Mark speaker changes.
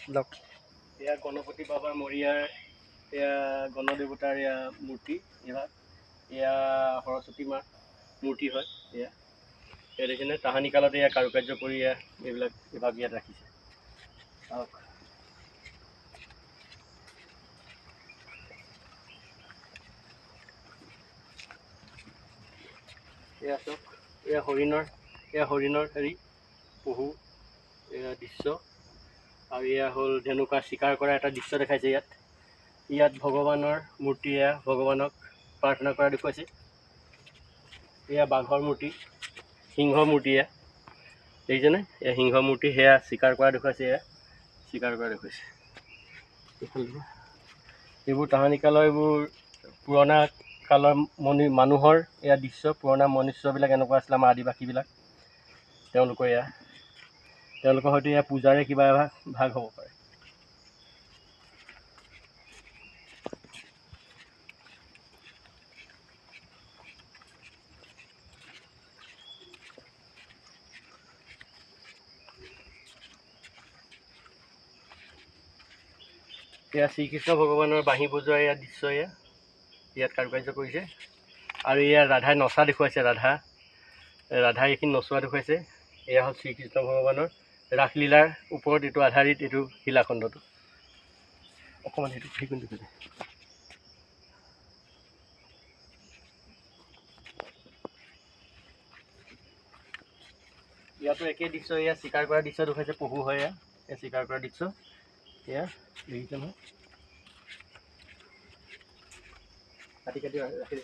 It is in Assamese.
Speaker 1: এয়া গণপতি বাবা মৰিয়াৰ এয়া গণদেৱতাৰ এয়া মূৰ্তি এয়া এয়া সৰস্বতী মাৰ মূৰ্তি হয়। এয়া এয়া দেখিছেনে তাহানি কালত এয়া কাৰুকাৰ্য কৰি এইবিলাক এভাগ ইয়াত ৰাখিছে। চাওক এয়া চাওক এয়া হৰিণৰ হেৰি পহু এয়া দৃশ্য আৰু এয়া হ'ল ধেনুকা চিকাৰ কৰা এটা দৃশ্য দেখাইছে ইয়াত ভগৱানৰ মূৰ্তি এয়া ভগৱানক প্ৰাৰ্থনা কৰা দেখুৱাইছে। এয়া বাঘৰ মূৰ্তি সিংহ মূৰ্তি এয়া দেখিছেনে এয়া সিংহ মূৰ্তি সেয়া চিকাৰ কৰা দেখুৱাইছে। এয়া চিকাৰ কৰা দেখুৱাইছে। এইবোৰ তাহানি কালৰ এইবোৰ পুৰণা কালৰ মানুহৰ এয়া দৃশ্য পুৰণা মনুষ্যবিলাক এনেকুৱা আছিলে আমাৰ আদিবাসীবিলাক তেওঁলোকৰ হয়তো এয়া পূজাৰে কিবা ভাগ হ'ব পাৰে। এয়া শ্ৰীকৃষ্ণ ভগৱানৰ বাঁহী বজোৱা এয়া দৃশ্য ইয়াত কাৰুকাৰ্য কৰিছে আৰু এয়া ৰাধাই নচা দেখুৱাইছে। ৰাধাই এইখিনি নচোৱা দেখুৱাইছে। এয়া হ'ল শ্ৰীকৃষ্ণ ভগৱানৰ ৰাসলীলাৰ ওপৰত এইটো আধাৰিত এইটো শিলাখণ্ডটো অকণমান সেইটো সেইখিনি দেখুৱাইছে। ইয়াতো একেই দৃশ্য এয়া চিকাৰ কৰা দৃশ্য দেখুৱাইছে। পহু হয় এয়া চিকাৰ কৰা দৃশ্য এয়া দেখিছে নহয় কাটি কাটি ৰাখি